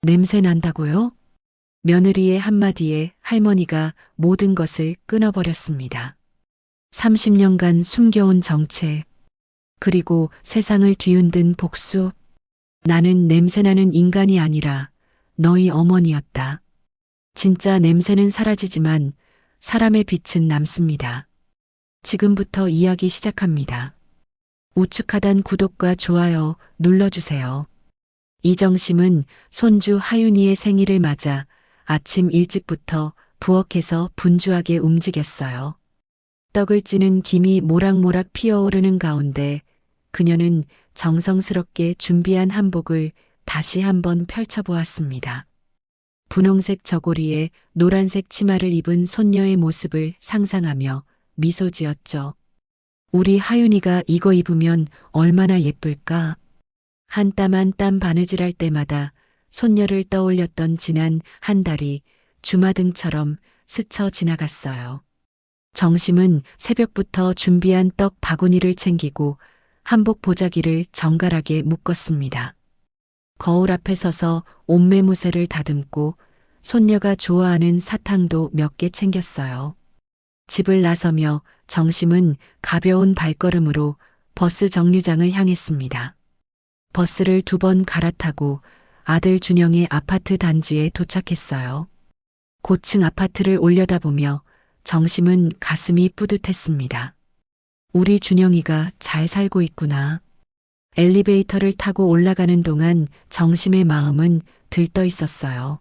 냄새 난다고요? 며느리의 한마디에 할머니가 모든 것을 끊어버렸습니다. 30년간 숨겨온 정체, 그리고 세상을 뒤흔든 복수. 나는 냄새나는 인간이 아니라 너희 어머니였다. 진짜 냄새는 사라지지만 사람의 빛은 남습니다. 지금부터 이야기 시작합니다. 우측 하단 구독과 좋아요 눌러주세요. 이정심은 손주 하윤이의 생일을 맞아 아침 일찍부터 부엌에서 분주하게 움직였어요. 떡을 찌는 김이 모락모락 피어오르는 가운데 그녀는 정성스럽게 준비한 한복을 다시 한번 펼쳐보았습니다. 분홍색 저고리에 노란색 치마를 입은 손녀의 모습을 상상하며 미소 지었죠. 우리 하윤이가 이거 입으면 얼마나 예쁠까? 한 땀 한 땀 바느질할 때마다 손녀를 떠올렸던 지난 한 달이 주마등처럼 스쳐 지나갔어요. 정심은 새벽부터 준비한 떡 바구니를 챙기고 한복 보자기를 정갈하게 묶었습니다. 거울 앞에 서서 옷매무새를 다듬고 손녀가 좋아하는 사탕도 몇 개 챙겼어요. 집을 나서며 정심은 가벼운 발걸음으로 버스 정류장을 향했습니다. 버스를 2번 갈아타고 아들 준영의 아파트 단지에 도착했어요. 고층 아파트를 올려다보며 정심은 가슴이 뿌듯했습니다. 우리 준영이가 잘 살고 있구나. 엘리베이터를 타고 올라가는 동안 정심의 마음은 들떠 있었어요.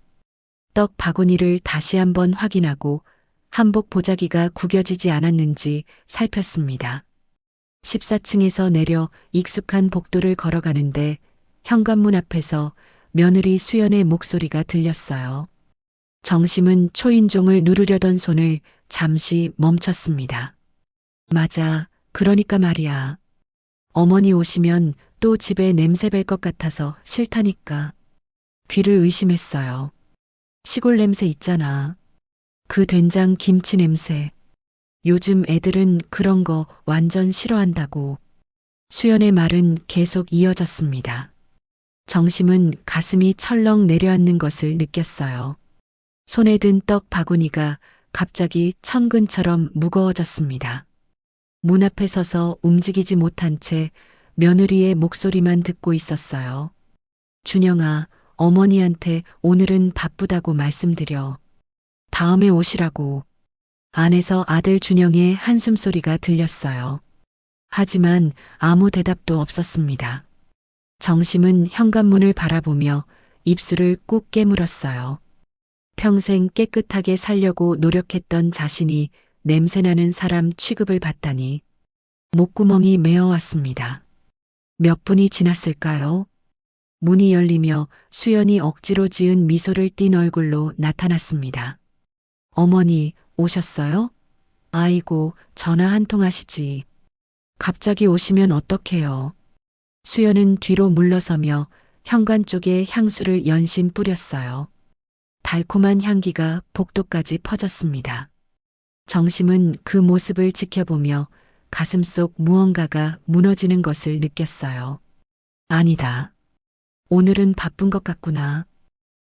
떡 바구니를 다시 한번 확인하고 한복 보자기가 구겨지지 않았는지 살폈습니다. 14층에서 내려 익숙한 복도를 걸어가는데 현관문 앞에서 며느리 수연의 목소리가 들렸어요. 정심은 초인종을 누르려던 손을 잠시 멈췄습니다. 맞아, 그러니까 말이야. 어머니 오시면 또 집에 냄새 뵐 것 같아서 싫다니까. 귀를 의심했어요. 시골 냄새 있잖아. 그 된장 김치 냄새. 요즘 애들은 그런 거 완전 싫어한다고. 수연의 말은 계속 이어졌습니다. 정심은 가슴이 철렁 내려앉는 것을 느꼈어요. 손에 든 떡 바구니가 갑자기 천근처럼 무거워졌습니다. 문 앞에 서서 움직이지 못한 채 며느리의 목소리만 듣고 있었어요. 준영아, 어머니한테 오늘은 바쁘다고 말씀드려. 다음에 오시라고. 안에서 아들 준영의 한숨소리가 들렸어요. 하지만 아무 대답도 없었습니다. 정심은 현관문을 바라보며 입술을 꾹 깨물었어요. 평생 깨끗하게 살려고 노력했던 자신이 냄새나는 사람 취급을 받다니 목구멍이 메어왔습니다. 몇 분이 지났을까요? 문이 열리며 수연이 억지로 지은 미소를 띤 얼굴로 나타났습니다. 어머니, 오셨어요? 아이고, 전화 한 통 하시지. 갑자기 오시면 어떡해요. 수연은 뒤로 물러서며 현관 쪽에 향수를 연신 뿌렸어요. 달콤한 향기가 복도까지 퍼졌습니다. 정심은 그 모습을 지켜보며 가슴속 무언가가 무너지는 것을 느꼈어요. 아니다. 오늘은 바쁜 것 같구나.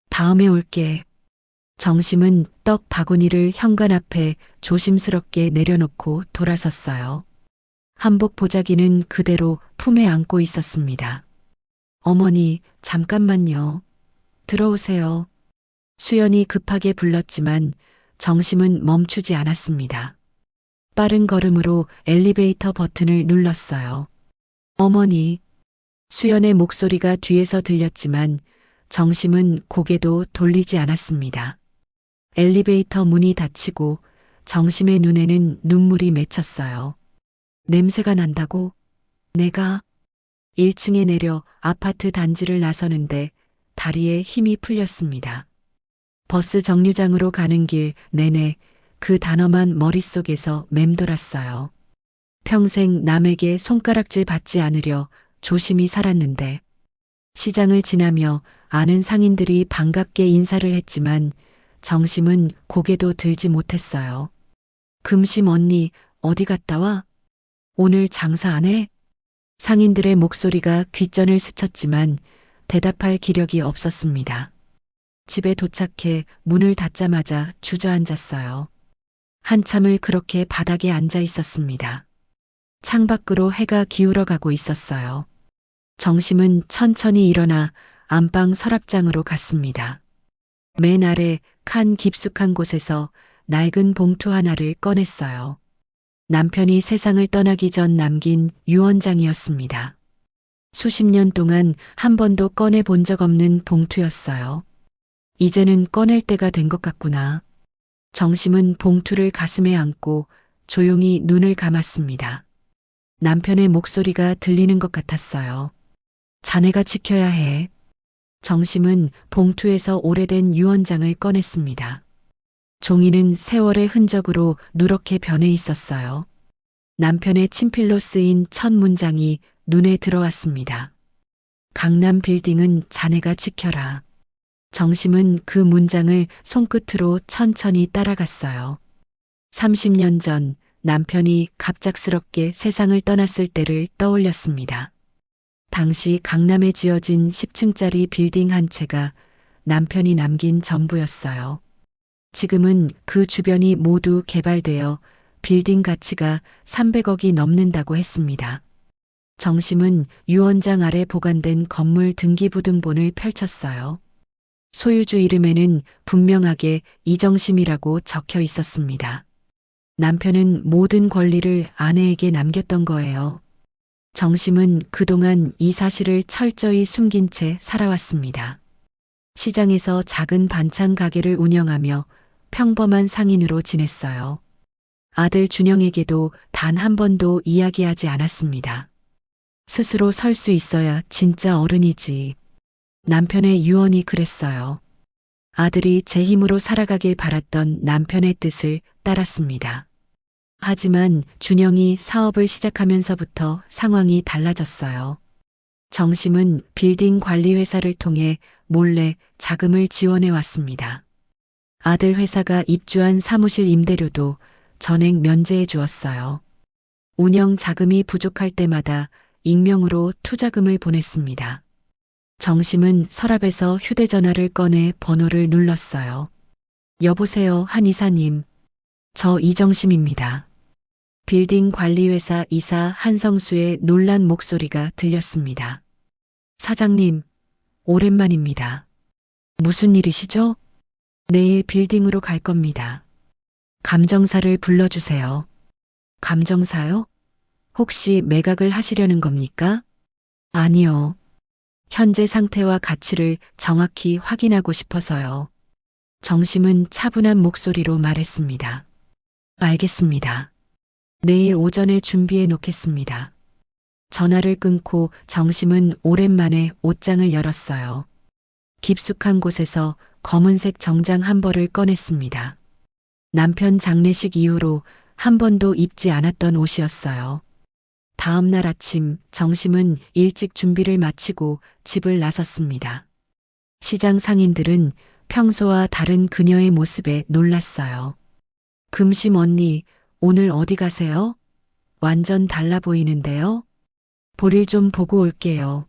다음에 올게. 정심은 떡 바구니를 현관 앞에 조심스럽게 내려놓고 돌아섰어요. 한복 보자기는 그대로 품에 안고 있었습니다. 어머니, 잠깐만요. 들어오세요. 수연이 급하게 불렀지만 정심은 멈추지 않았습니다. 빠른 걸음으로 엘리베이터 버튼을 눌렀어요. 어머니. 수연의 목소리가 뒤에서 들렸지만 정심은 고개도 돌리지 않았습니다. 엘리베이터 문이 닫히고 정심의 눈에는 눈물이 맺혔어요. 냄새가 난다고? 내가 1층에 내려 아파트 단지를 나서는데 다리에 힘이 풀렸습니다. 버스 정류장으로 가는 길 내내 그 단어만 머릿속에서 맴돌았어요. 평생 남에게 손가락질 받지 않으려 조심히 살았는데 시장을 지나며 아는 상인들이 반갑게 인사를 했지만 정심은 고개도 들지 못했어요. 금심 언니 어디 갔다 와? 오늘 장사 안 해? 상인들의 목소리가 귓전을 스쳤지만 대답할 기력이 없었습니다. 집에 도착해 문을 닫자마자 주저앉았어요. 한참을 그렇게 바닥에 앉아 있었습니다. 창밖으로 해가 기울어 가고 있었어요. 정심은 천천히 일어나 안방 서랍장으로 갔습니다. 맨 아래 칸 깊숙한 곳에서 낡은 봉투 하나를 꺼냈어요. 남편이 세상을 떠나기 전 남긴 유언장이었습니다. 수십 년 동안 한 번도 꺼내 본 적 없는 봉투였어요. 이제는 꺼낼 때가 된 것 같구나. 정심은 봉투를 가슴에 안고 조용히 눈을 감았습니다. 남편의 목소리가 들리는 것 같았어요. 자네가 지켜야 해. 정심은 봉투에서 오래된 유언장을 꺼냈습니다. 종이는 세월의 흔적으로 누렇게 변해 있었어요. 남편의 친필로 쓰인 첫 문장이 눈에 들어왔습니다. 강남 빌딩은 자네가 지켜라. 정심은 그 문장을 손끝으로 천천히 따라갔어요. 30년 전 남편이 갑작스럽게 세상을 떠났을 때를 떠올렸습니다. 당시 강남에 지어진 10층짜리 빌딩 한 채가 남편이 남긴 전부였어요. 지금은 그 주변이 모두 개발되어 빌딩 가치가 300억이 넘는다고 했습니다. 정심은 유언장 아래 보관된 건물 등기부등본을 펼쳤어요. 소유주 이름에는 분명하게 이정심이라고 적혀 있었습니다. 남편은 모든 권리를 아내에게 남겼던 거예요. 정심은 그동안 이 사실을 철저히 숨긴 채 살아왔습니다. 시장에서 작은 반찬 가게를 운영하며 평범한 상인으로 지냈어요. 아들 준영에게도 단 한 번도 이야기하지 않았습니다. 스스로 설 수 있어야 진짜 어른이지. 남편의 유언이 그랬어요. 아들이 제 힘으로 살아가길 바랐던 남편의 뜻을 따랐습니다. 하지만 준영이 사업을 시작하면서부터 상황이 달라졌어요. 정심은 빌딩 관리 회사를 통해 몰래 자금을 지원해 왔습니다. 아들 회사가 입주한 사무실 임대료도 전액 면제해 주었어요. 운영 자금이 부족할 때마다 익명으로 투자금을 보냈습니다. 정심은 서랍에서 휴대전화를 꺼내 번호를 눌렀어요. 여보세요, 한 이사님. 저 이정심입니다. 빌딩 관리회사 이사 한성수의 놀란 목소리가 들렸습니다. 사장님, 오랜만입니다. 무슨 일이시죠? 내일 빌딩으로 갈 겁니다. 감정사를 불러주세요. 감정사요? 혹시 매각을 하시려는 겁니까? 아니요. 현재 상태와 가치를 정확히 확인하고 싶어서요. 정심은 차분한 목소리로 말했습니다. 알겠습니다. 내일 오전에 준비해 놓겠습니다. 전화를 끊고 정심은 오랜만에 옷장을 열었어요. 깊숙한 곳에서 검은색 정장 한 벌을 꺼냈습니다. 남편 장례식 이후로 한 번도 입지 않았던 옷이었어요. 다음 날 아침 정심은 일찍 준비를 마치고 집을 나섰습니다. 시장 상인들은 평소와 다른 그녀의 모습에 놀랐어요. 금심 언니, 오늘 어디 가세요? 완전 달라 보이는데요? 볼일 좀 보고 올게요.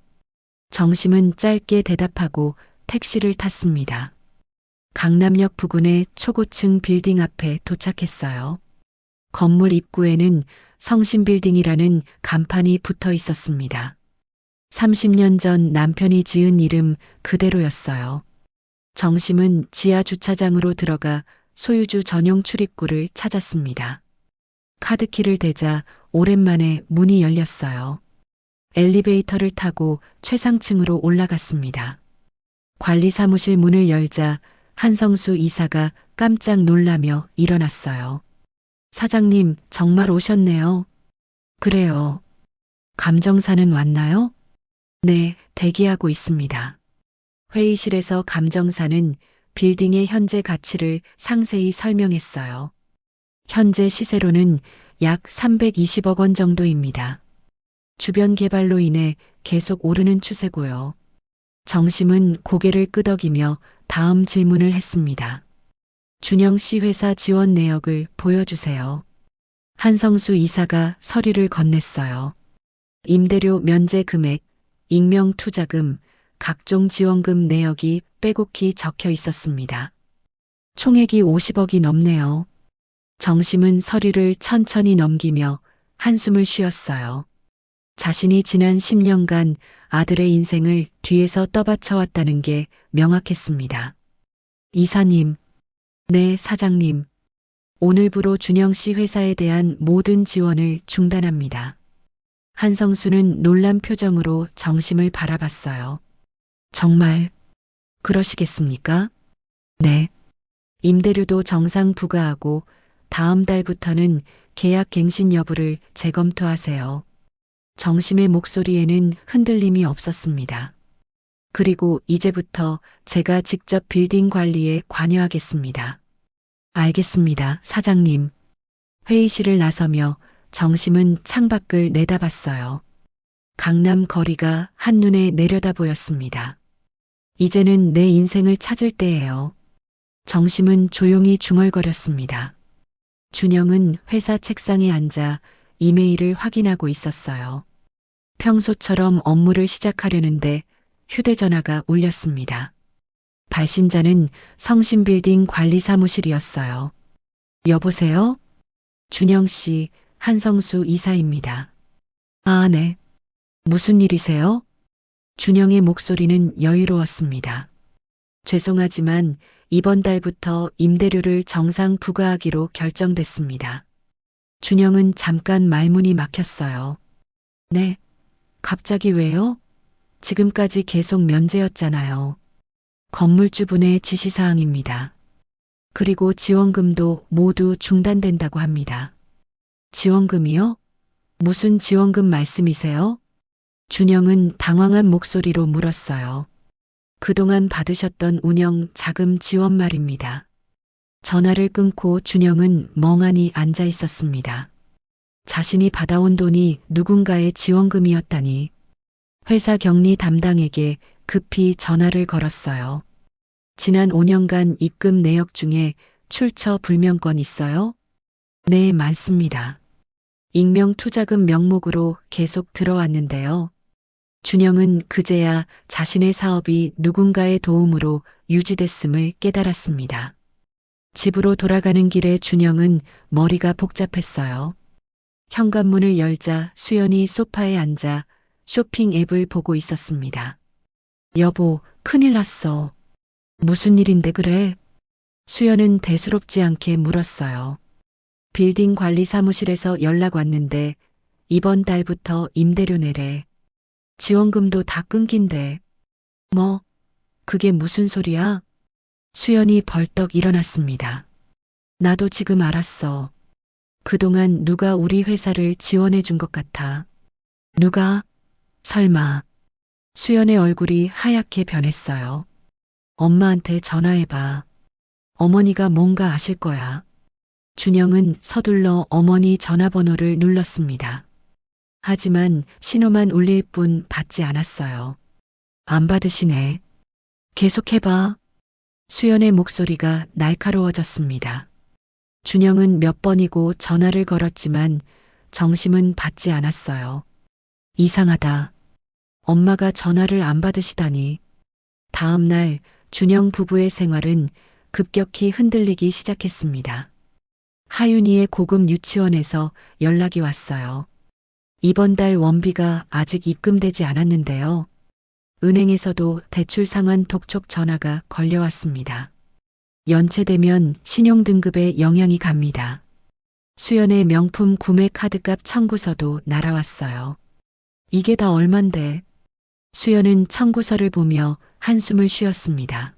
정심은 짧게 대답하고 택시를 탔습니다. 강남역 부근의 초고층 빌딩 앞에 도착했어요. 건물 입구에는 성신빌딩이라는 간판이 붙어 있었습니다. 30년 전 남편이 지은 이름 그대로였어요. 정심은 지하 주차장으로 들어가 소유주 전용 출입구를 찾았습니다. 카드키를 대자 오랜만에 문이 열렸어요. 엘리베이터를 타고 최상층으로 올라갔습니다. 관리 사무실 문을 열자 한성수 이사가 깜짝 놀라며 일어났어요. 사장님, 정말 오셨네요. 그래요. 감정사는 왔나요? 네, 대기하고 있습니다. 회의실에서 감정사는 빌딩의 현재 가치를 상세히 설명했어요. 현재 시세로는 약 320억 원 정도입니다. 주변 개발로 인해 계속 오르는 추세고요. 정심은 고개를 끄덕이며 다음 질문을 했습니다. 준영 씨 회사 지원 내역을 보여주세요. 한성수 이사가 서류를 건넸어요. 임대료 면제 금액, 익명 투자금, 각종 지원금 내역이 빼곡히 적혀 있었습니다. 총액이 50억이 넘네요. 정심은 서류를 천천히 넘기며 한숨을 쉬었어요. 자신이 지난 10년간 아들의 인생을 뒤에서 떠받쳐왔다는 게 명확했습니다. 이사님, 네, 사장님. 오늘부로 준영 씨 회사에 대한 모든 지원을 중단합니다. 한성수는 놀란 표정으로 정심을 바라봤어요. 정말 그러시겠습니까? 네. 임대료도 정상 부과하고 다음 달부터는 계약 갱신 여부를 재검토하세요. 정심의 목소리에는 흔들림이 없었습니다. 그리고 이제부터 제가 직접 빌딩 관리에 관여하겠습니다. 알겠습니다, 사장님. 회의실을 나서며 정심은 창밖을 내다봤어요. 강남 거리가 한눈에 내려다 보였습니다. 이제는 내 인생을 찾을 때예요. 정심은 조용히 중얼거렸습니다. 준영은 회사 책상에 앉아 이메일을 확인하고 있었어요. 평소처럼 업무를 시작하려는데 휴대전화가 울렸습니다. 발신자는 성신빌딩 관리사무실이었어요. 여보세요? 준영 씨, 한성수 이사입니다. 아, 네. 무슨 일이세요? 준영의 목소리는 여유로웠습니다. 죄송하지만 이번 달부터 임대료를 정상 부과하기로 결정됐습니다. 준영은 잠깐 말문이 막혔어요. 네. 갑자기 왜요? 지금까지 계속 면제였잖아요. 건물주분의 지시사항입니다. 그리고 지원금도 모두 중단된다고 합니다. 지원금이요? 무슨 지원금 말씀이세요? 준영은 당황한 목소리로 물었어요. 그동안 받으셨던 운영 자금 지원 말입니다. 전화를 끊고 준영은 멍하니 앉아 있었습니다. 자신이 받아온 돈이 누군가의 지원금이었다니. 회사 격리 담당에게 급히 전화를 걸었어요. 지난 5년간 입금 내역 중에 출처 불명건 있어요? 네, 많습니다. 익명 투자금 명목으로 계속 들어왔는데요. 준영은 그제야 자신의 사업이 누군가의 도움으로 유지됐음을 깨달았습니다. 집으로 돌아가는 길에 준영은 머리가 복잡했어요. 현관문을 열자 수연이 소파에 앉아 쇼핑 앱을 보고 있었습니다. 여보, 큰일 났어. 무슨 일인데 그래? 수연은 대수롭지 않게 물었어요. 빌딩 관리 사무실에서 연락 왔는데 이번 달부터 임대료 내래. 지원금도 다 끊긴대. 뭐, 그게 무슨 소리야? 수연이 벌떡 일어났습니다. 나도 지금 알았어. 그동안 누가 우리 회사를 지원해 준 것 같아. 누가? 설마. 수연의 얼굴이 하얗게 변했어요. 엄마한테 전화해봐. 어머니가 뭔가 아실 거야. 준영은 서둘러 어머니 전화번호를 눌렀습니다. 하지만 신호만 울릴 뿐 받지 않았어요. 안 받으시네. 계속해봐. 수연의 목소리가 날카로워졌습니다. 준영은 몇 번이고 전화를 걸었지만 정심은 받지 않았어요. 이상하다. 엄마가 전화를 안 받으시다니. 다음 날 준영 부부의 생활은 급격히 흔들리기 시작했습니다. 하윤이의 고급 유치원에서 연락이 왔어요. 이번 달 원비가 아직 입금되지 않았는데요. 은행에서도 대출 상환 독촉 전화가 걸려왔습니다. 연체되면 신용등급에 영향이 갑니다. 수연의 명품 구매 카드값 청구서도 날아왔어요. 이게 다 얼만데? 수연은 청구서를 보며 한숨을 쉬었습니다.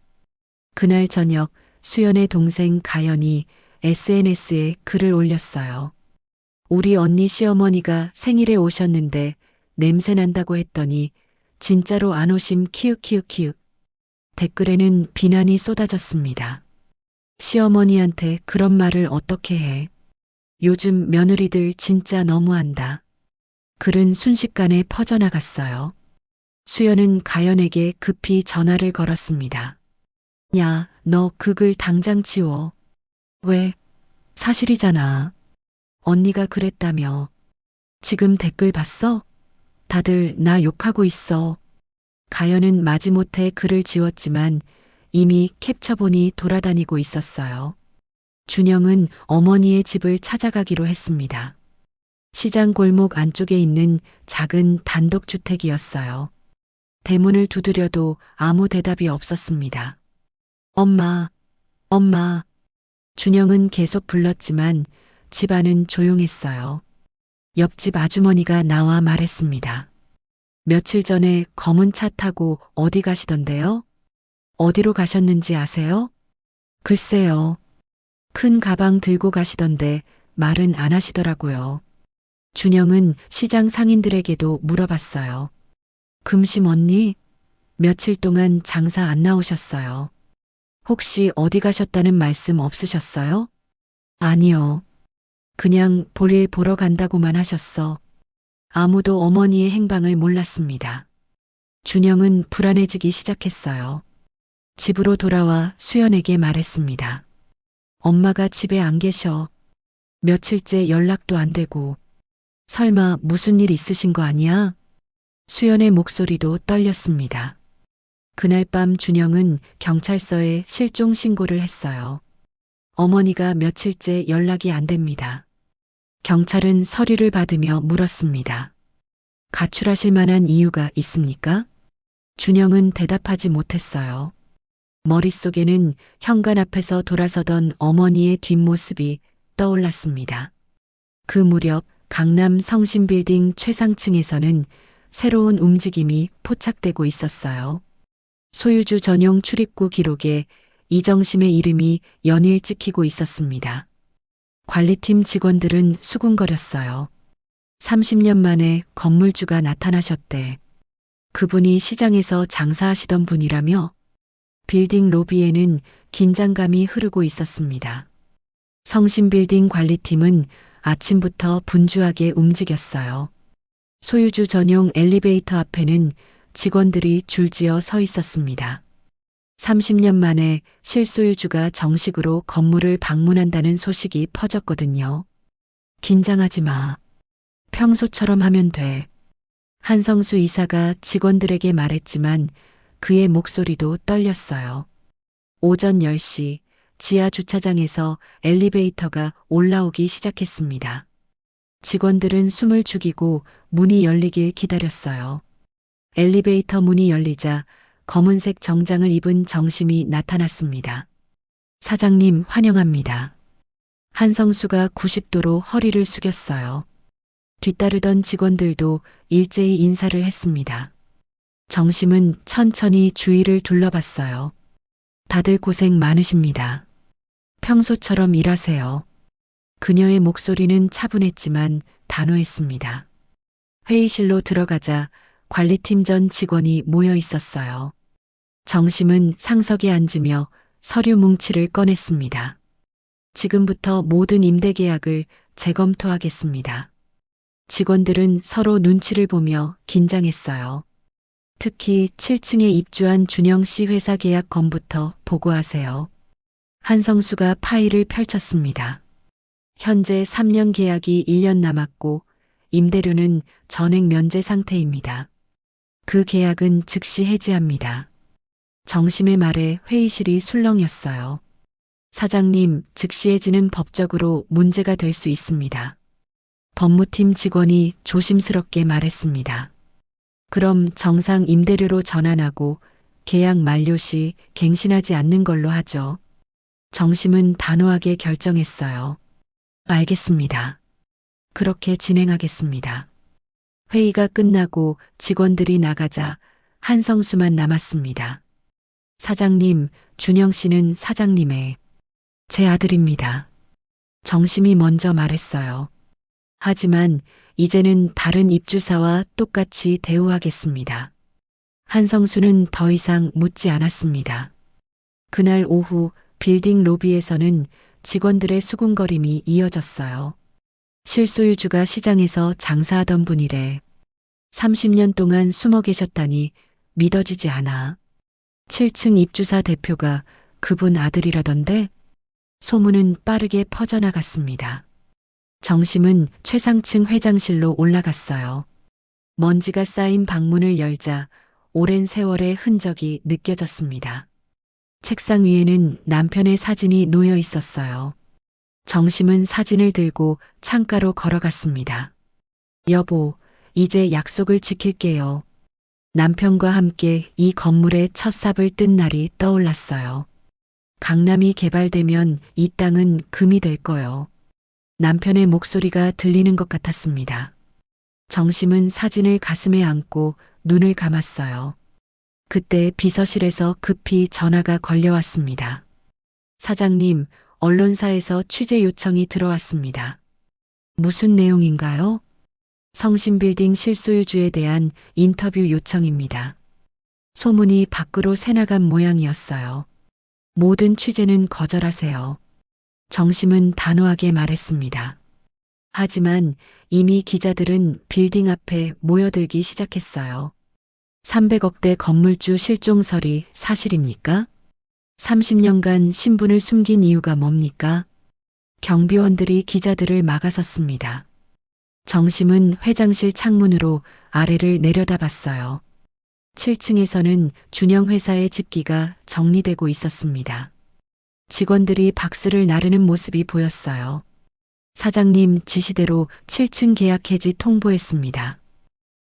그날 저녁 수연의 동생 가연이 SNS에 글을 올렸어요. 우리 언니 시어머니가 생일에 오셨는데 냄새 난다고 했더니 진짜로 안 오심 키읔키읔키읔. 댓글에는 비난이 쏟아졌습니다. 시어머니한테 그런 말을 어떻게 해. 요즘 며느리들 진짜 너무한다. 글은 순식간에 퍼져나갔어요. 수연은 가연에게 급히 전화를 걸었습니다. 야, 너 그 글 당장 지워. 왜? 사실이잖아. 언니가 그랬다며. 지금 댓글 봤어? 다들 나 욕하고 있어. 가연은 마지못해 글을 지웠지만 이미 캡처본이 돌아다니고 있었어요. 준영은 어머니의 집을 찾아가기로 했습니다. 시장 골목 안쪽에 있는 작은 단독주택이었어요. 대문을 두드려도 아무 대답이 없었습니다. 엄마, 엄마. 준영은 계속 불렀지만 집안은 조용했어요. 옆집 아주머니가 나와 말했습니다. 며칠 전에 검은 차 타고 어디 가시던데요? 어디로 가셨는지 아세요? 글쎄요. 큰 가방 들고 가시던데 말은 안 하시더라고요. 준영은 시장 상인들에게도 물어봤어요. 금심 언니? 며칠 동안 장사 안 나오셨어요. 혹시 어디 가셨다는 말씀 없으셨어요? 아니요. 그냥 볼일 보러 간다고만 하셨어. 아무도 어머니의 행방을 몰랐습니다. 준영은 불안해지기 시작했어요. 집으로 돌아와 수연에게 말했습니다. 엄마가 집에 안 계셔. 며칠째 연락도 안 되고. 설마 무슨 일 있으신 거 아니야? 수연의 목소리도 떨렸습니다. 그날 밤 준영은 경찰서에 실종 신고를 했어요. 어머니가 며칠째 연락이 안 됩니다. 경찰은 서류를 받으며 물었습니다. 가출하실 만한 이유가 있습니까? 준영은 대답하지 못했어요. 머릿속에는 현관 앞에서 돌아서던 어머니의 뒷모습이 떠올랐습니다. 그 무렵 강남 성신빌딩 최상층에서는 새로운 움직임이 포착되고 있었어요. 소유주 전용 출입구 기록에 이정심의 이름이 연일 찍히고 있었습니다. 관리팀 직원들은 수군거렸어요. 30년 만에 건물주가 나타나셨대. 그분이 시장에서 장사하시던 분이라며? 빌딩 로비에는 긴장감이 흐르고 있었습니다. 성신빌딩 관리팀은 아침부터 분주하게 움직였어요. 소유주 전용 엘리베이터 앞에는 직원들이 줄지어 서 있었습니다. 30년 만에 실소유주가 정식으로 건물을 방문한다는 소식이 퍼졌거든요. 긴장하지 마. 평소처럼 하면 돼. 한성수 이사가 직원들에게 말했지만 그의 목소리도 떨렸어요. 오전 10시 지하 주차장에서 엘리베이터가 올라오기 시작했습니다. 직원들은 숨을 죽이고 문이 열리길 기다렸어요. 엘리베이터 문이 열리자 검은색 정장을 입은 정심이 나타났습니다. 사장님 환영합니다. 한성수가 90도로 허리를 숙였어요. 뒤따르던 직원들도 일제히 인사를 했습니다. 정심은 천천히 주위를 둘러봤어요. 다들 고생 많으십니다. 평소처럼 일하세요. 그녀의 목소리는 차분했지만 단호했습니다. 회의실로 들어가자 관리팀 전 직원이 모여 있었어요. 정심은 상석에 앉으며 서류 뭉치를 꺼냈습니다. 지금부터 모든 임대 계약을 재검토하겠습니다. 직원들은 서로 눈치를 보며 긴장했어요. 특히 7층에 입주한 준영 씨 회사 계약건부터 보고하세요. 한성수가 파일을 펼쳤습니다. 현재 3년 계약이 1년 남았고 임대료는 전액 면제 상태입니다. 그 계약은 즉시 해지합니다. 정심의 말에 회의실이 술렁였어요. 사장님, 즉시 해지는 법적으로 문제가 될 수 있습니다. 법무팀 직원이 조심스럽게 말했습니다. 그럼 정상 임대료로 전환하고 계약 만료 시 갱신하지 않는 걸로 하죠. 정심은 단호하게 결정했어요. 알겠습니다. 그렇게 진행하겠습니다. 회의가 끝나고 직원들이 나가자 한성수만 남았습니다. 사장님, 준영 씨는 사장님의 제 아들입니다. 정심이 먼저 말했어요. 하지만 이제는 다른 입주사와 똑같이 대우하겠습니다. 한성수는 더 이상 묻지 않았습니다. 그날 오후 빌딩 로비에서는 직원들의 수군거림이 이어졌어요. 실소유주가 시장에서 장사하던 분이래. 30년 동안 숨어 계셨다니 믿어지지 않아. 7층 입주사 대표가 그분 아들이라던데? 소문은 빠르게 퍼져나갔습니다. 정심은 최상층 회장실로 올라갔어요. 먼지가 쌓인 방문을 열자 오랜 세월의 흔적이 느껴졌습니다. 책상 위에는 남편의 사진이 놓여 있었어요. 정심은 사진을 들고 창가로 걸어갔습니다. 여보, 이제 약속을 지킬게요. 남편과 함께 이 건물의 첫 삽을 뜬 날이 떠올랐어요. 강남이 개발되면 이 땅은 금이 될 거요. 남편의 목소리가 들리는 것 같았습니다. 정심은 사진을 가슴에 안고 눈을 감았어요. 그때 비서실에서 급히 전화가 걸려왔습니다. 사장님, 언론사에서 취재 요청이 들어왔습니다. 무슨 내용인가요? 성심빌딩 실소유주에 대한 인터뷰 요청입니다. 소문이 밖으로 새나간 모양이었어요. 모든 취재는 거절하세요. 정심은 단호하게 말했습니다. 하지만 이미 기자들은 빌딩 앞에 모여들기 시작했어요. 300억대 건물주 실종설이 사실입니까? 30년간 신분을 숨긴 이유가 뭡니까? 경비원들이 기자들을 막아섰습니다. 정심은 회장실 창문으로 아래를 내려다봤어요. 7층에서는 준영 회사의 집기가 정리되고 있었습니다. 직원들이 박스를 나르는 모습이 보였어요. 사장님 지시대로 7층 계약 해지 통보했습니다.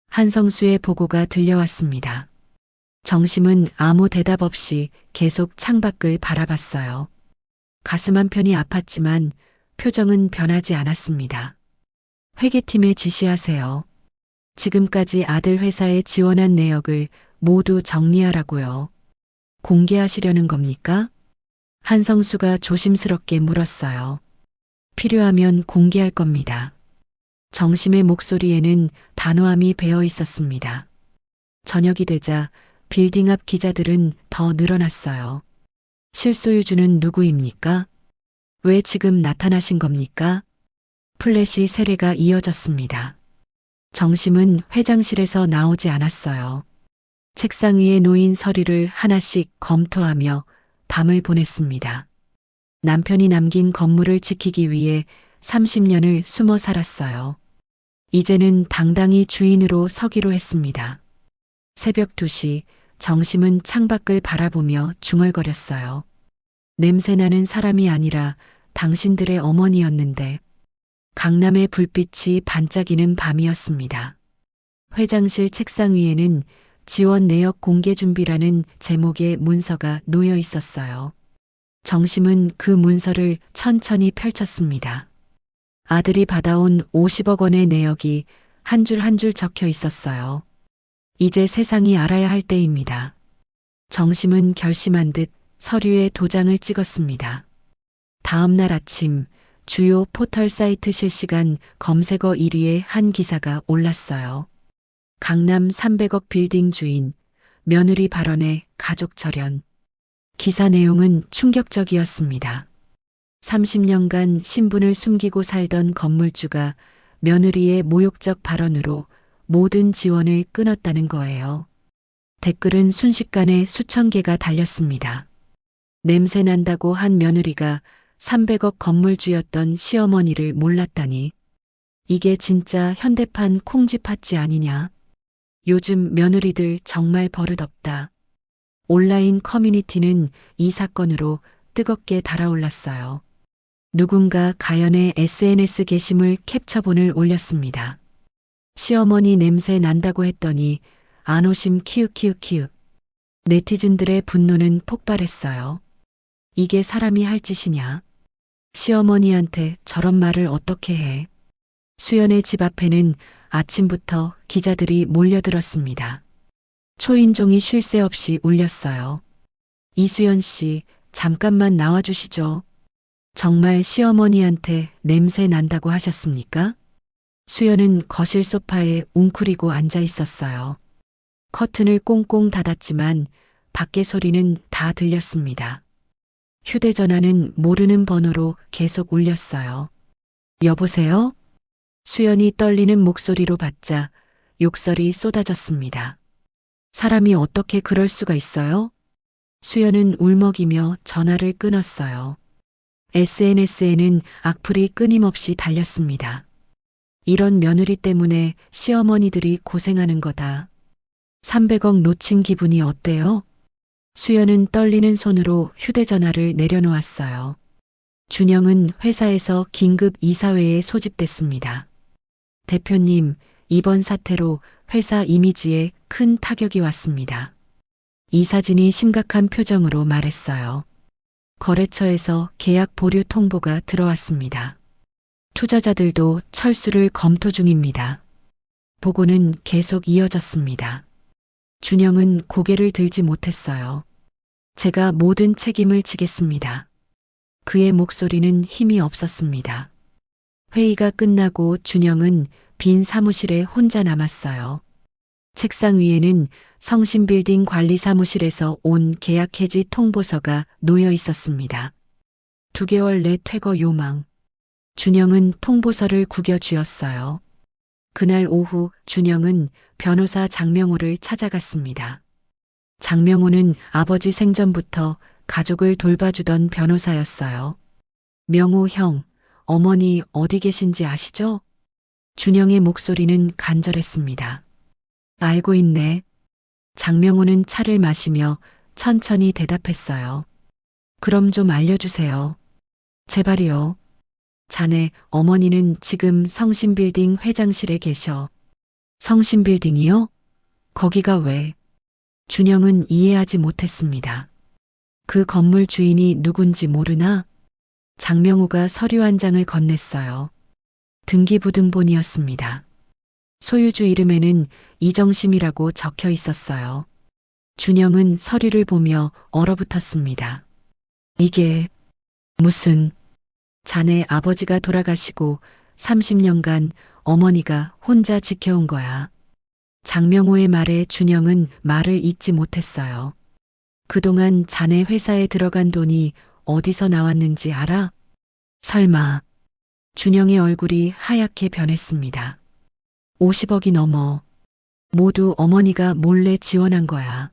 한성수의 보고가 들려왔습니다. 정심은 아무 대답 없이 계속 창밖을 바라봤어요. 가슴 한편이 아팠지만 표정은 변하지 않았습니다. 회계팀에 지시하세요. 지금까지 아들 회사에 지원한 내역을 모두 정리하라고요. 공개하시려는 겁니까? 한성수가 조심스럽게 물었어요. 필요하면 공개할 겁니다. 정심의 목소리에는 단호함이 배어 있었습니다. 저녁이 되자 빌딩 앞 기자들은 더 늘어났어요. 실소유주는 누구입니까? 왜 지금 나타나신 겁니까? 플래시 세례가 이어졌습니다. 정심은 회장실에서 나오지 않았어요. 책상 위에 놓인 서류를 하나씩 검토하며 밤을 보냈습니다. 남편이 남긴 건물을 지키기 위해 30년을 숨어 살았어요. 이제는 당당히 주인으로 서기로 했습니다. 새벽 2시 정심은 창밖을 바라보며 중얼거렸어요. 냄새나는 사람이 아니라 당신들의 어머니였는데. 강남의 불빛이 반짝이는 밤이었습니다. 회장실 책상 위에는 지원 내역 공개 준비라는 제목의 문서가 놓여 있었어요. 정심은 그 문서를 천천히 펼쳤습니다. 아들이 받아온 50억 원의 내역이 한 줄 한 줄 적혀 있었어요. 이제 세상이 알아야 할 때입니다. 정심은 결심한 듯 서류에 도장을 찍었습니다. 다음 날 아침 주요 포털 사이트 실시간 검색어 1위에 한 기사가 올랐어요. 강남 300억 빌딩 주인, 며느리 발언에 가족 절연. 기사 내용은 충격적이었습니다. 30년간 신분을 숨기고 살던 건물주가 며느리의 모욕적 발언으로 모든 지원을 끊었다는 거예요. 댓글은 순식간에 수천 개가 달렸습니다. 냄새 난다고 한 며느리가 300억 건물주였던 시어머니를 몰랐다니. 이게 진짜 현대판 콩쥐팥쥐 아니냐. 요즘 며느리들 정말 버릇없다. 온라인 커뮤니티는 이 사건으로 뜨겁게 달아올랐어요. 누군가 가연의 SNS 게시물 캡처본을 올렸습니다. 시어머니 냄새 난다고 했더니 안 오심 키읔키읔키읔. 네티즌들의 분노는 폭발했어요. 이게 사람이 할 짓이냐? 시어머니한테 저런 말을 어떻게 해? 수연의 집 앞에는 아침부터 기자들이 몰려들었습니다. 초인종이 쉴 새 없이 울렸어요. 이수연 씨, 잠깐만 나와주시죠. 정말 시어머니한테 냄새 난다고 하셨습니까? 수연은 거실 소파에 웅크리고 앉아 있었어요. 커튼을 꽁꽁 닫았지만 밖의 소리는 다 들렸습니다. 휴대전화는 모르는 번호로 계속 울렸어요. 여보세요? 수연이 떨리는 목소리로 받자 욕설이 쏟아졌습니다. 사람이 어떻게 그럴 수가 있어요? 수연은 울먹이며 전화를 끊었어요. SNS에는 악플이 끊임없이 달렸습니다. 이런 며느리 때문에 시어머니들이 고생하는 거다. 300억 놓친 기분이 어때요? 수연은 떨리는 손으로 휴대전화를 내려놓았어요. 준영은 회사에서 긴급 이사회에 소집됐습니다. 대표님, 이번 사태로 회사 이미지에 큰 타격이 왔습니다. 이사진이 심각한 표정으로 말했어요. 거래처에서 계약 보류 통보가 들어왔습니다. 투자자들도 철수를 검토 중입니다. 보고는 계속 이어졌습니다. 준영은 고개를 들지 못했어요. 제가 모든 책임을 지겠습니다. 그의 목소리는 힘이 없었습니다. 회의가 끝나고 준영은 빈 사무실에 혼자 남았어요. 책상 위에는 성신빌딩 관리사무실에서 온 계약 해지 통보서가 놓여 있었습니다. 2개월 내 퇴거 요망. 준영은 통보서를 구겨 쥐었어요. 그날 오후 준영은 변호사 장명호를 찾아갔습니다. 장명호는 아버지 생전부터 가족을 돌봐주던 변호사였어요. 명호 형, 어머니 어디 계신지 아시죠? 준영의 목소리는 간절했습니다. 알고 있네. 장명호는 차를 마시며 천천히 대답했어요. 그럼 좀 알려주세요. 제발이요. 자네 어머니는 지금 성신빌딩 회장실에 계셔. 성신빌딩이요? 거기가 왜? 준영은 이해하지 못했습니다. 그 건물 주인이 누군지 모르나? 장명호가 서류 한 장을 건넸어요. 등기부등본이었습니다. 소유주 이름에는 이정심이라고 적혀 있었어요. 준영은 서류를 보며 얼어붙었습니다. 이게 무슨... 자네 아버지가 돌아가시고 30년간 어머니가 혼자 지켜온 거야. 장명호의 말에 준영은 말을 잇지 못했어요. 그동안 자네 회사에 들어간 돈이 어디서 나왔는지 알아? 설마. 준영의 얼굴이 하얗게 변했습니다. 50억이 넘어. 모두 어머니가 몰래 지원한 거야.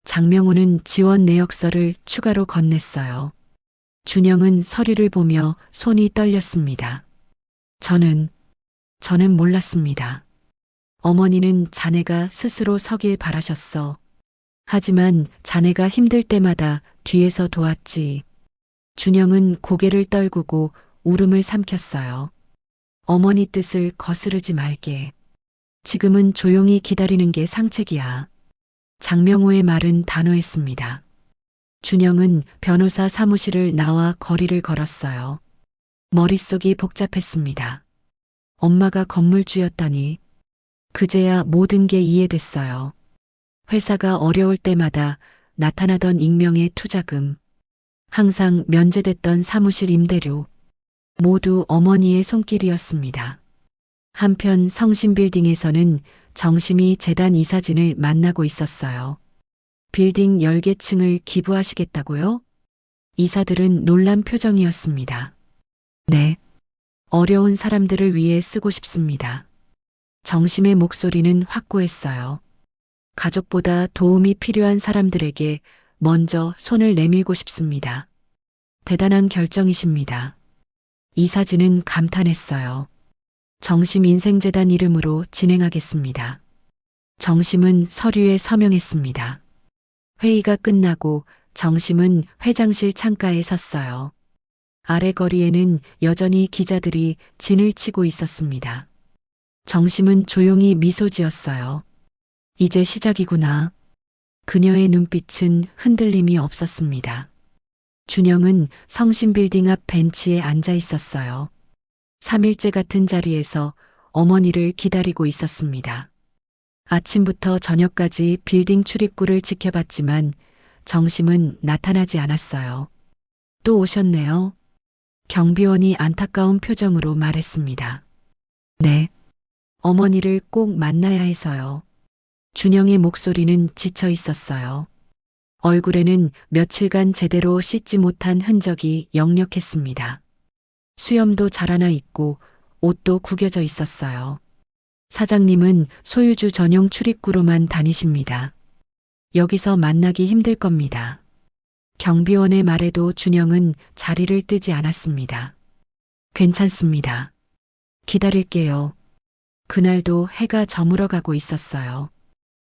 장명호는 지원 내역서를 추가로 건넸어요. 준영은 서류를 보며 손이 떨렸습니다. 저는 몰랐습니다. 어머니는 자네가 스스로 서길 바라셨어. 하지만 자네가 힘들 때마다 뒤에서 도왔지. 준영은 고개를 떨구고 울음을 삼켰어요. 어머니 뜻을 거스르지 말게. 지금은 조용히 기다리는 게 상책이야. 장명호의 말은 단호했습니다. 준영은 변호사 사무실을 나와 거리를 걸었어요. 머릿속이 복잡했습니다. 엄마가 건물주였다니. 그제야 모든 게 이해됐어요. 회사가 어려울 때마다 나타나던 익명의 투자금, 항상 면제됐던 사무실 임대료, 모두 어머니의 손길이었습니다. 한편 성신빌딩에서는 정심이 재단 이사진을 만나고 있었어요. 빌딩 10개 층을 기부하시겠다고요? 이사들은 놀란 표정이었습니다. 네. 어려운 사람들을 위해 쓰고 싶습니다. 정심의 목소리는 확고했어요. 가족보다 도움이 필요한 사람들에게 먼저 손을 내밀고 싶습니다. 대단한 결정이십니다. 이사진은 감탄했어요. 정심인생재단 이름으로 진행하겠습니다. 정심은 서류에 서명했습니다. 회의가 끝나고 정심은 회장실 창가에 섰어요. 아래 거리에는 여전히 기자들이 진을 치고 있었습니다. 정심은 조용히 미소 지었어요. 이제 시작이구나. 그녀의 눈빛은 흔들림이 없었습니다. 준영은 성신빌딩 앞 벤치에 앉아 있었어요. 3일째 같은 자리에서 어머니를 기다리고 있었습니다. 아침부터 저녁까지 빌딩 출입구를 지켜봤지만 정심은 나타나지 않았어요. 또 오셨네요. 경비원이 안타까운 표정으로 말했습니다. 네. 어머니를 꼭 만나야 해서요. 준영의 목소리는 지쳐 있었어요. 얼굴에는 며칠간 제대로 씻지 못한 흔적이 역력했습니다. 수염도 자라나 있고 옷도 구겨져 있었어요. 사장님은 소유주 전용 출입구로만 다니십니다. 여기서 만나기 힘들 겁니다. 경비원의 말에도 준영은 자리를 뜨지 않았습니다. 괜찮습니다. 기다릴게요. 그날도 해가 저물어 가고 있었어요.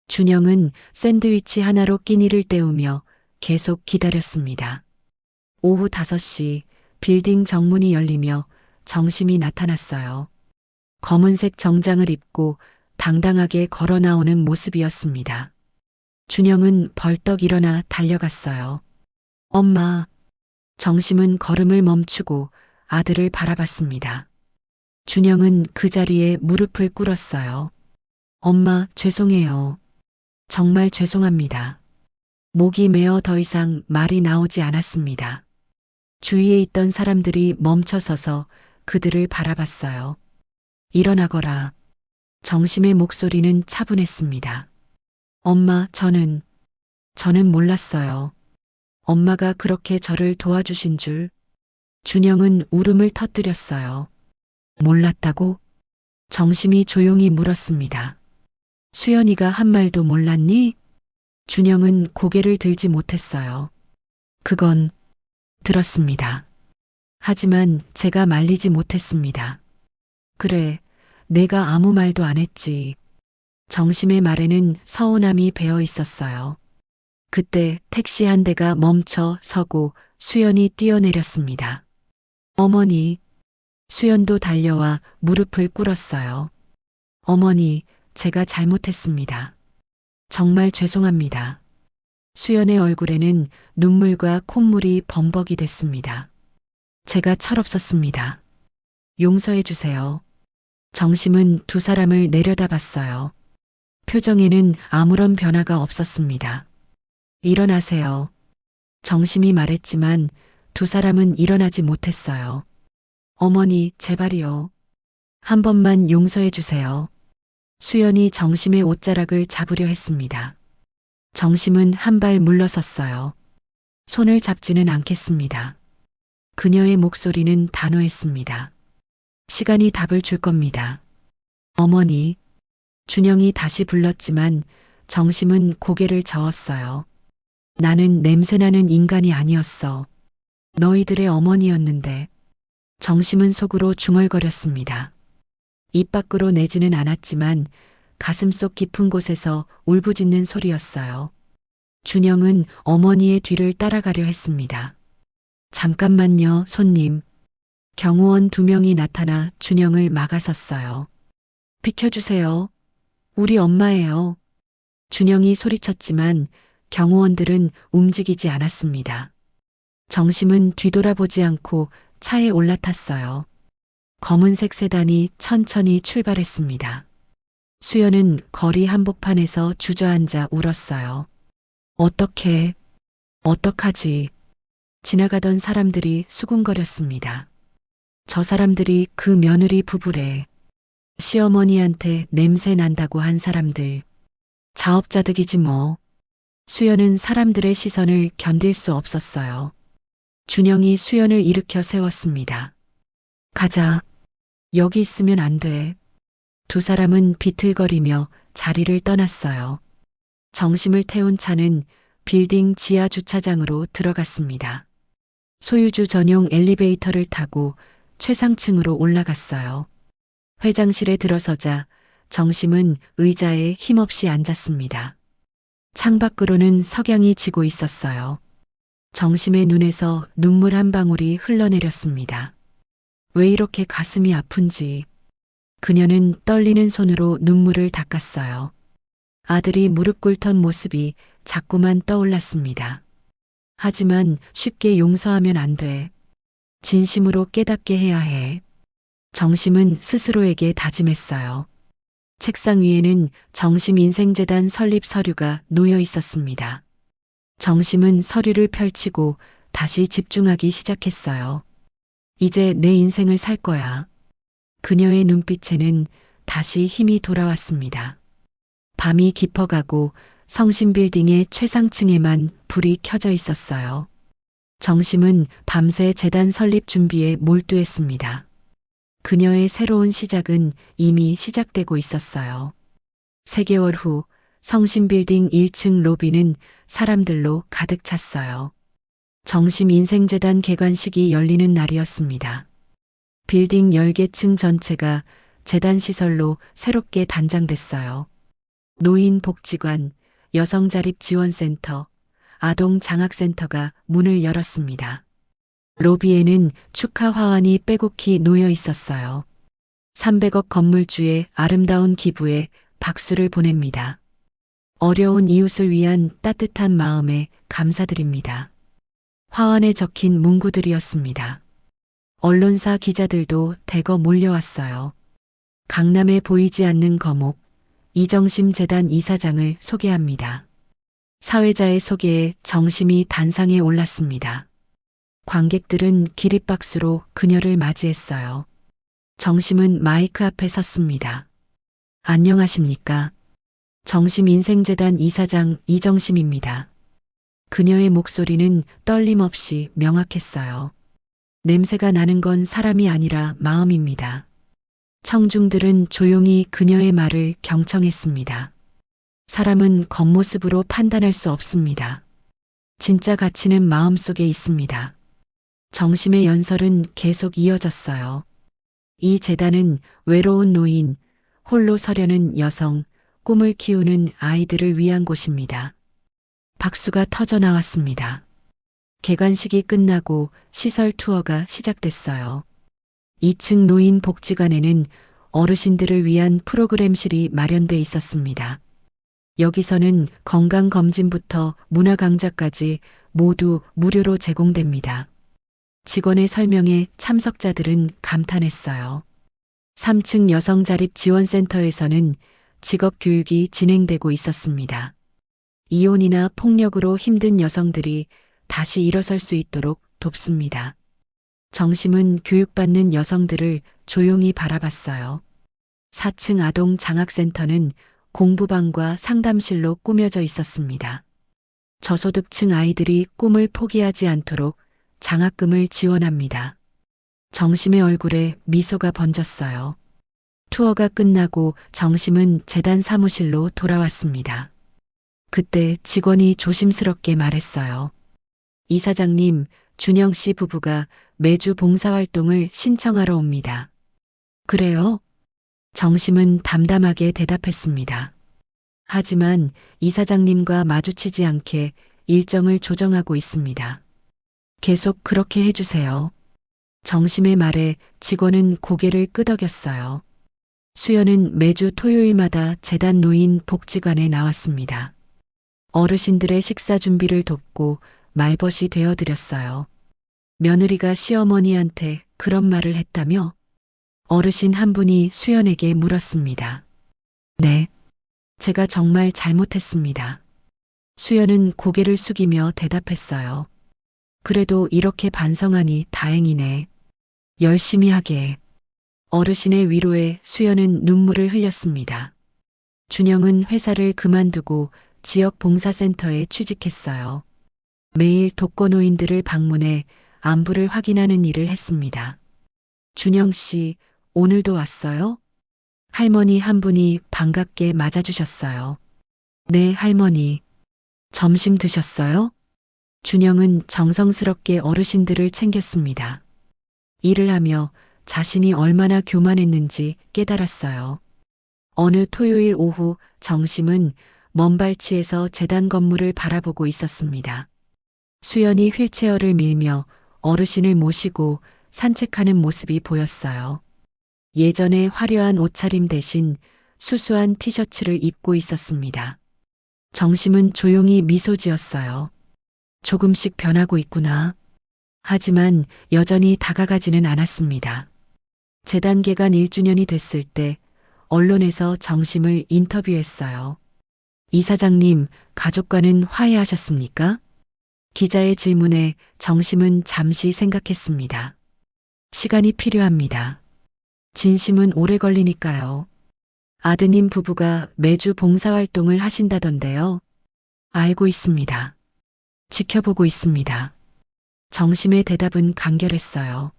준영은 샌드위치 하나로 끼니를 때우며 계속 기다렸습니다. 오후 5시 빌딩 정문이 열리며 정심이 나타났어요. 검은색 정장을 입고 당당하게 걸어 나오는 모습이었습니다. 준영은 벌떡 일어나 달려갔어요. 엄마. 정심은 걸음을 멈추고 아들을 바라봤습니다. 준영은 그 자리에 무릎을 꿇었어요. 엄마, 죄송해요. 정말 죄송합니다. 목이 메어 더 이상 말이 나오지 않았습니다. 주위에 있던 사람들이 멈춰서서 그들을 바라봤어요. 일어나거라. 정심의 목소리는 차분했습니다. 엄마, 저는 몰랐어요. 엄마가 그렇게 저를 도와주신 줄. 준영은 울음을 터뜨렸어요. 몰랐다고? 정심이 조용히 물었습니다. 수연이가 한 말도 몰랐니? 준영은 고개를 들지 못했어요. 그건 들었습니다. 하지만 제가 말리지 못했습니다. 그래, 내가 아무 말도 안 했지. 정심의 말에는 서운함이 배어 있었어요. 그때 택시 한 대가 멈춰 서고 수연이 뛰어내렸습니다. 어머니. 수연도 달려와 무릎을 꿇었어요. 어머니, 제가 잘못했습니다. 정말 죄송합니다. 수연의 얼굴에는 눈물과 콧물이 범벅이 됐습니다. 제가 철없었습니다. 용서해 주세요. 정심은 두 사람을 내려다봤어요. 표정에는 아무런 변화가 없었습니다. 일어나세요. 정심이 말했지만 두 사람은 일어나지 못했어요. 어머니, 제발이요. 한 번만 용서해 주세요. 수연이 정심의 옷자락을 잡으려 했습니다. 정심은 한 발 물러섰어요. 손을 잡지는 않겠습니다. 그녀의 목소리는 단호했습니다. 시간이 답을 줄 겁니다. 어머니. 준영이 다시 불렀지만 정심은 고개를 저었어요. 나는 냄새나는 인간이 아니었어. 너희들의 어머니였는데. 정심은 속으로 중얼거렸습니다. 입 밖으로 내지는 않았지만 가슴속 깊은 곳에서 울부짖는 소리였어요. 준영은 어머니의 뒤를 따라가려 했습니다. 잠깐만요, 손님. 경호원 2명이 나타나 준영을 막아섰어요. 비켜주세요. 우리 엄마예요. 준영이 소리쳤지만 경호원들은 움직이지 않았습니다. 정심은 뒤돌아보지 않고 차에 올라탔어요. 검은색 세단이 천천히 출발했습니다. 수연은 거리 한복판에서 주저앉아 울었어요. 어떡하지? 지나가던 사람들이 수군거렸습니다. 저 사람들이 그 며느리 부부래. 시어머니한테 냄새 난다고 한 사람들. 자업자득이지 뭐. 수연은 사람들의 시선을 견딜 수 없었어요. 준영이 수연을 일으켜 세웠습니다. 가자. 여기 있으면 안 돼. 두 사람은 비틀거리며 자리를 떠났어요. 정심을 태운 차는 빌딩 지하 주차장으로 들어갔습니다. 소유주 전용 엘리베이터를 타고 최상층으로 올라갔어요. 회장실에 들어서자 정심은 의자에 힘없이 앉았습니다. 창밖으로는 석양이 지고 있었어요. 정심의 눈에서 눈물 한 방울이 흘러내렸습니다. 왜 이렇게 가슴이 아픈지. 그녀는 떨리는 손으로 눈물을 닦았어요. 아들이 무릎 꿇던 모습이 자꾸만 떠올랐습니다. 하지만 쉽게 용서하면 안 돼. 진심으로 깨닫게 해야 해. 정심은 스스로에게 다짐했어요. 책상 위에는 정심인생재단 설립 서류가 놓여 있었습니다. 정심은 서류를 펼치고 다시 집중하기 시작했어요. 이제 내 인생을 살 거야. 그녀의 눈빛에는 다시 힘이 돌아왔습니다. 밤이 깊어가고 성심빌딩의 최상층에만 불이 켜져 있었어요. 정심은 밤새 재단 설립 준비에 몰두했습니다. 그녀의 새로운 시작은 이미 시작되고 있었어요. 3개월 후 성심빌딩 1층 로비는 사람들로 가득 찼어요. 정심인생재단 개관식이 열리는 날이었습니다. 빌딩 10개 층 전체가 재단 시설로 새롭게 단장됐어요. 노인복지관, 여성자립지원센터, 아동 장학센터가 문을 열었습니다. 로비에는 축하 화환이 빼곡히 놓여 있었어요. 300억 건물주의 아름다운 기부에 박수를 보냅니다. 어려운 이웃을 위한 따뜻한 마음에 감사드립니다. 화환에 적힌 문구들이었습니다. 언론사 기자들도 대거 몰려왔어요. 강남에 보이지 않는 거목, 이정심 재단 이사장을 소개합니다. 사회자의 소개에 정심이 단상에 올랐습니다. 관객들은 기립박수로 그녀를 맞이했어요. 정심은 마이크 앞에 섰습니다. 안녕하십니까? 정심인생재단 이사장 이정심입니다. 그녀의 목소리는 떨림 없이 명확했어요. 냄새가 나는 건 사람이 아니라 마음입니다. 청중들은 조용히 그녀의 말을 경청했습니다. 사람은 겉모습으로 판단할 수 없습니다. 진짜 가치는 마음속에 있습니다. 정심의 연설은 계속 이어졌어요. 이 재단은 외로운 노인, 홀로 서려는 여성, 꿈을 키우는 아이들을 위한 곳입니다. 박수가 터져 나왔습니다. 개관식이 끝나고 시설 투어가 시작됐어요. 2층 노인 복지관에는 어르신들을 위한 프로그램실이 마련돼 있었습니다. 여기서는 건강검진부터 문화강좌까지 모두 무료로 제공됩니다. 직원의 설명에 참석자들은 감탄했어요. 3층 여성자립지원센터에서는 직업교육이 진행되고 있었습니다. 이혼이나 폭력으로 힘든 여성들이 다시 일어설 수 있도록 돕습니다. 정심은 교육받는 여성들을 조용히 바라봤어요. 4층 아동 장학센터는 공부방과 상담실로 꾸며져 있었습니다. 저소득층 아이들이 꿈을 포기하지 않도록 장학금을 지원합니다. 정심의 얼굴에 미소가 번졌어요. 투어가 끝나고 정심은 재단 사무실로 돌아왔습니다. 그때 직원이 조심스럽게 말했어요. 이사장님, 준영 씨 부부가 매주 봉사활동을 신청하러 옵니다. 그래요? 정심은 담담하게 대답했습니다. 하지만 이사장님과 마주치지 않게 일정을 조정하고 있습니다. 계속 그렇게 해주세요. 정심의 말에 직원은 고개를 끄덕였어요. 수연은 매주 토요일마다 재단 노인 복지관에 나왔습니다. 어르신들의 식사 준비를 돕고 말벗이 되어드렸어요. 며느리가 시어머니한테 그런 말을 했다며? 어르신 한 분이 수연에게 물었습니다. 네, 제가 정말 잘못했습니다. 수연은 고개를 숙이며 대답했어요. 그래도 이렇게 반성하니 다행이네. 열심히 하게. 어르신의 위로에 수연은 눈물을 흘렸습니다. 준영은 회사를 그만두고 지역 봉사센터에 취직했어요. 매일 독거노인들을 방문해 안부를 확인하는 일을 했습니다. 준영 씨, 오늘도 왔어요? 할머니 한 분이 반갑게 맞아주셨어요. 네, 할머니. 점심 드셨어요? 준영은 정성스럽게 어르신들을 챙겼습니다. 일을 하며 자신이 얼마나 교만했는지 깨달았어요. 어느 토요일 오후 정심은 먼발치에서 재단 건물을 바라보고 있었습니다. 수연이 휠체어를 밀며 어르신을 모시고 산책하는 모습이 보였어요. 예전에 화려한 옷차림 대신 수수한 티셔츠를 입고 있었습니다. 정심은 조용히 미소 지었어요. 조금씩 변하고 있구나. 하지만 여전히 다가가지는 않았습니다. 재단 개관 1주년이 됐을 때 언론에서 정심을 인터뷰했어요. 이사장님, 가족과는 화해하셨습니까? 기자의 질문에 정심은 잠시 생각했습니다. 시간이 필요합니다. 진심은 오래 걸리니까요. 아드님 부부가 매주 봉사활동을 하신다던데요. 알고 있습니다. 지켜보고 있습니다. 정심의 대답은 간결했어요.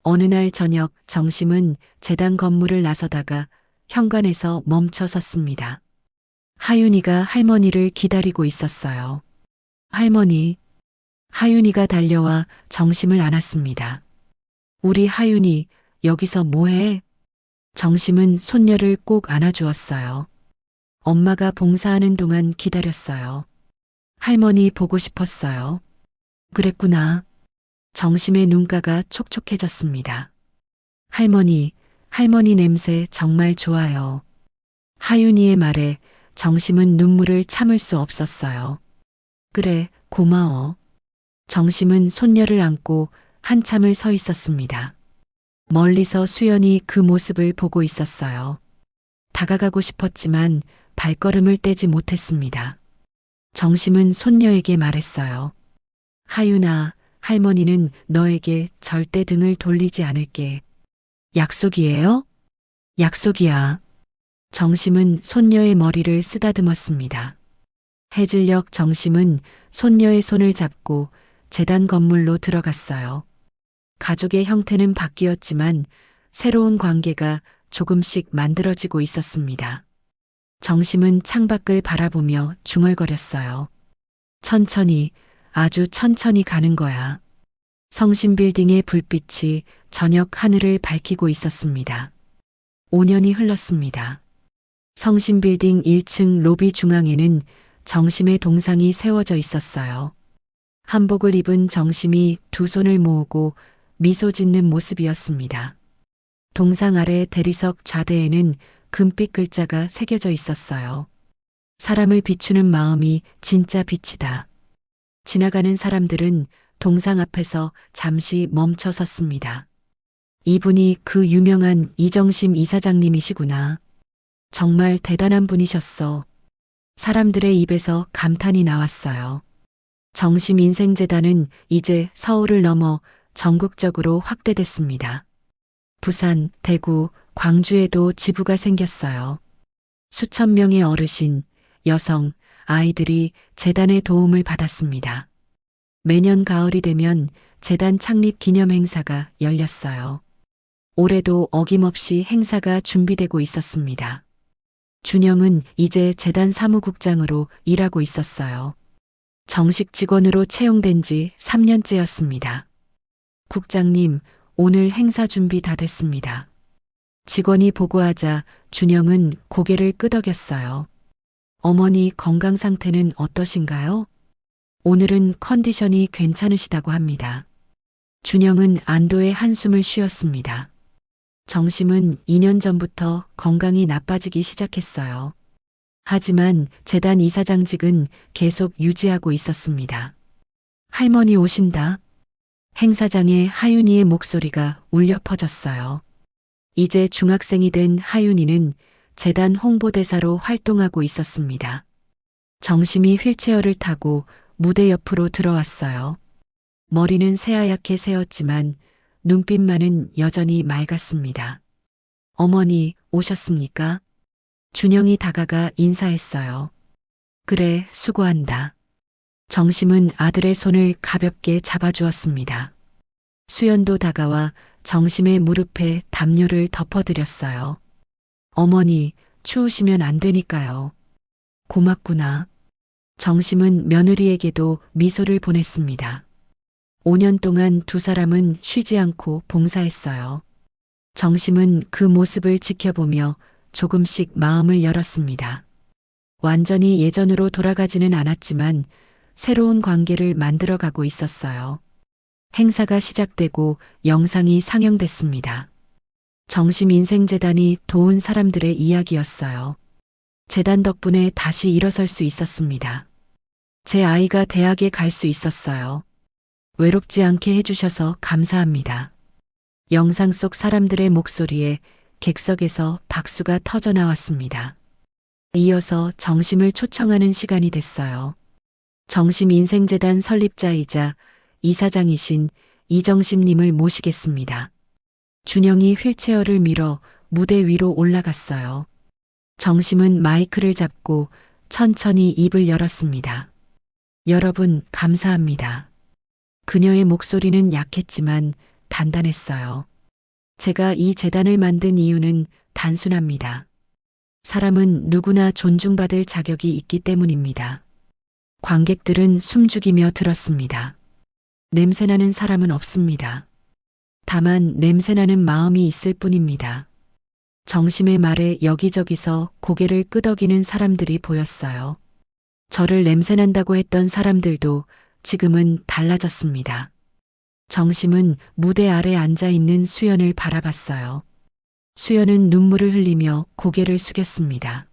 어느 날 저녁 정심은 재단 건물을 나서다가 현관에서 멈춰 섰습니다. 하윤이가 할머니를 기다리고 있었어요. 할머니. 하윤이가 달려와 정심을 안았습니다. 우리 하윤이 여기서 뭐해? 정심은 손녀를 꼭 안아주었어요. 엄마가 봉사하는 동안 기다렸어요. 할머니 보고 싶었어요. 그랬구나. 정심의 눈가가 촉촉해졌습니다. 할머니 냄새 정말 좋아요. 하윤이의 말에 정심은 눈물을 참을 수 없었어요. 그래, 고마워. 정심은 손녀를 안고 한참을 서 있었습니다. 멀리서 수연이 그 모습을 보고 있었어요. 다가가고 싶었지만 발걸음을 떼지 못했습니다. 정심은 손녀에게 말했어요. 하윤아, 할머니는 너에게 절대 등을 돌리지 않을게. 약속이에요? 약속이야. 정심은 손녀의 머리를 쓰다듬었습니다. 해질녘 정심은 손녀의 손을 잡고 재단 건물로 들어갔어요. 가족의 형태는 바뀌었지만 새로운 관계가 조금씩 만들어지고 있었습니다. 정심은 창밖을 바라보며 중얼거렸어요. 천천히, 아주 천천히 가는 거야. 성심빌딩의 불빛이 저녁 하늘을 밝히고 있었습니다. 5년이 흘렀습니다. 성심빌딩 1층 로비 중앙에는 정심의 동상이 세워져 있었어요. 한복을 입은 정심이 두 손을 모으고 미소 짓는 모습이었습니다. 동상 아래 대리석 좌대에는 금빛 글자가 새겨져 있었어요. 사람을 비추는 마음이 진짜 빛이다. 지나가는 사람들은 동상 앞에서 잠시 멈춰 섰습니다. 이분이 그 유명한 이정심 이사장님이시구나. 정말 대단한 분이셨어. 사람들의 입에서 감탄이 나왔어요. 정심인생재단은 이제 서울을 넘어 전국적으로 확대됐습니다. 부산, 대구, 광주에도 지부가 생겼어요. 수천 명의 어르신, 여성, 아이들이 재단의 도움을 받았습니다. 매년 가을이 되면 재단 창립 기념 행사가 열렸어요. 올해도 어김없이 행사가 준비되고 있었습니다. 준영은 이제 재단 사무국장으로 일하고 있었어요. 정식 직원으로 채용된 지 3년째였습니다. 국장님, 오늘 행사 준비 다 됐습니다. 직원이 보고하자 준영은 고개를 끄덕였어요. 어머니 건강 상태는 어떠신가요? 오늘은 컨디션이 괜찮으시다고 합니다. 준영은 안도의 한숨을 쉬었습니다. 정심은 2년 전부터 건강이 나빠지기 시작했어요. 하지만 재단 이사장직은 계속 유지하고 있었습니다. 할머니 오신다. 행사장에 하윤이의 목소리가 울려 퍼졌어요. 이제 중학생이 된 하윤이는 재단 홍보대사로 활동하고 있었습니다. 정심이 휠체어를 타고 무대 옆으로 들어왔어요. 머리는 새하얗게 새었지만 눈빛만은 여전히 맑았습니다. 어머니 오셨습니까? 준영이 다가가 인사했어요. 그래, 수고한다. 정심은 아들의 손을 가볍게 잡아주었습니다. 수연도 다가와 정심의 무릎에 담요를 덮어드렸어요. 어머니, 추우시면 안 되니까요. 고맙구나. 정심은 며느리에게도 미소를 보냈습니다. 5년 동안 두 사람은 쉬지 않고 봉사했어요. 정심은 그 모습을 지켜보며 조금씩 마음을 열었습니다. 완전히 예전으로 돌아가지는 않았지만 새로운 관계를 만들어가고 있었어요. 행사가 시작되고 영상이 상영됐습니다. 정심인생재단이 도운 사람들의 이야기였어요. 재단 덕분에 다시 일어설 수 있었습니다. 제 아이가 대학에 갈 수 있었어요. 외롭지 않게 해주셔서 감사합니다. 영상 속 사람들의 목소리에 객석에서 박수가 터져 나왔습니다. 이어서 정심을 초청하는 시간이 됐어요. 정심인생재단 설립자이자 이사장이신 이정심님을 모시겠습니다. 준영이 휠체어를 밀어 무대 위로 올라갔어요. 정심은 마이크를 잡고 천천히 입을 열었습니다. 여러분, 감사합니다. 그녀의 목소리는 약했지만 단단했어요. 제가 이 재단을 만든 이유는 단순합니다. 사람은 누구나 존중받을 자격이 있기 때문입니다. 관객들은 숨죽이며 들었습니다. 냄새나는 사람은 없습니다. 다만 냄새나는 마음이 있을 뿐입니다. 정심의 말에 여기저기서 고개를 끄덕이는 사람들이 보였어요. 저를 냄새난다고 했던 사람들도 지금은 달라졌습니다. 정심은 무대 아래 앉아 있는 수연을 바라봤어요. 수연은 눈물을 흘리며 고개를 숙였습니다.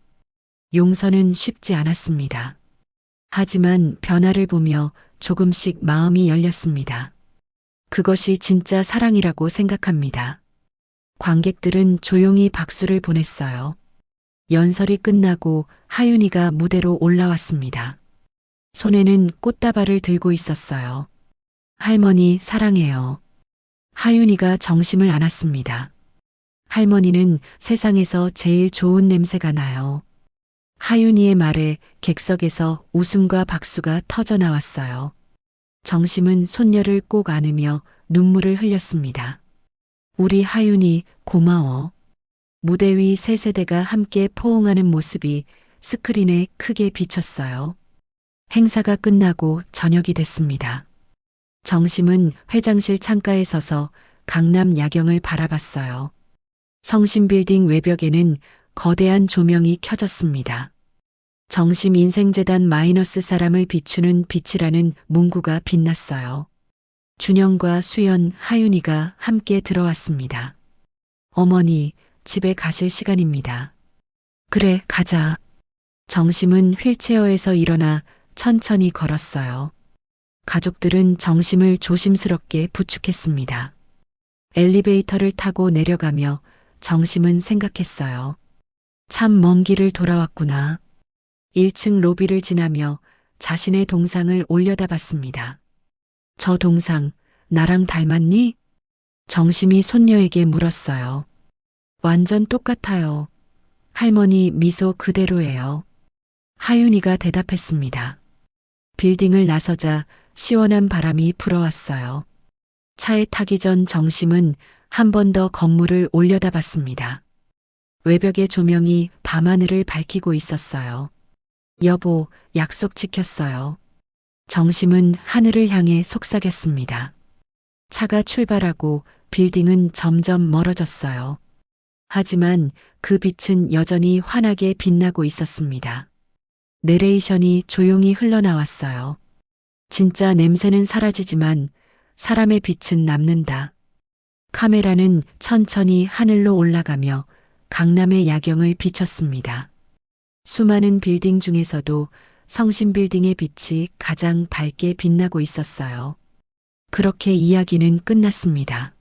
용서는 쉽지 않았습니다. 하지만 변화를 보며 조금씩 마음이 열렸습니다. 그것이 진짜 사랑이라고 생각합니다. 관객들은 조용히 박수를 보냈어요. 연설이 끝나고 하윤이가 무대로 올라왔습니다. 손에는 꽃다발을 들고 있었어요. 할머니 사랑해요. 하윤이가 정심을 안았습니다. 할머니는 세상에서 제일 좋은 냄새가 나요. 하윤이의 말에 객석에서 웃음과 박수가 터져 나왔어요. 정심은 손녀를 꼭 안으며 눈물을 흘렸습니다. 우리 하윤이 고마워. 무대 위 세 세대가 함께 포옹하는 모습이 스크린에 크게 비쳤어요. 행사가 끝나고 저녁이 됐습니다. 정심은 회장실 창가에 서서 강남 야경을 바라봤어요. 성심빌딩 외벽에는 거대한 조명이 켜졌습니다. 정심 인생재단 마이너스 사람을 비추는 빛이라는 문구가 빛났어요. 준영과 수연, 하윤이가 함께 들어왔습니다. 어머니, 집에 가실 시간입니다. 그래, 가자. 정심은 휠체어에서 일어나 천천히 걸었어요. 가족들은 정심을 조심스럽게 부축했습니다. 엘리베이터를 타고 내려가며 정심은 생각했어요. 참 먼 길을 돌아왔구나. 1층 로비를 지나며 자신의 동상을 올려다봤습니다. 저 동상, 나랑 닮았니? 정심이 손녀에게 물었어요. 완전 똑같아요. 할머니 미소 그대로예요. 하윤이가 대답했습니다. 빌딩을 나서자 시원한 바람이 불어왔어요. 차에 타기 전 정심은 한 번 더 건물을 올려다봤습니다. 외벽의 조명이 밤하늘을 밝히고 있었어요. 여보, 약속 지켰어요. 정심은 하늘을 향해 속삭였습니다. 차가 출발하고 빌딩은 점점 멀어졌어요. 하지만 그 빛은 여전히 환하게 빛나고 있었습니다. 내레이션이 조용히 흘러나왔어요. 진짜 냄새는 사라지지만 사람의 빛은 남는다. 카메라는 천천히 하늘로 올라가며 강남의 야경을 비췄습니다. 수많은 빌딩 중에서도 성심빌딩의 빛이 가장 밝게 빛나고 있었어요. 그렇게 이야기는 끝났습니다.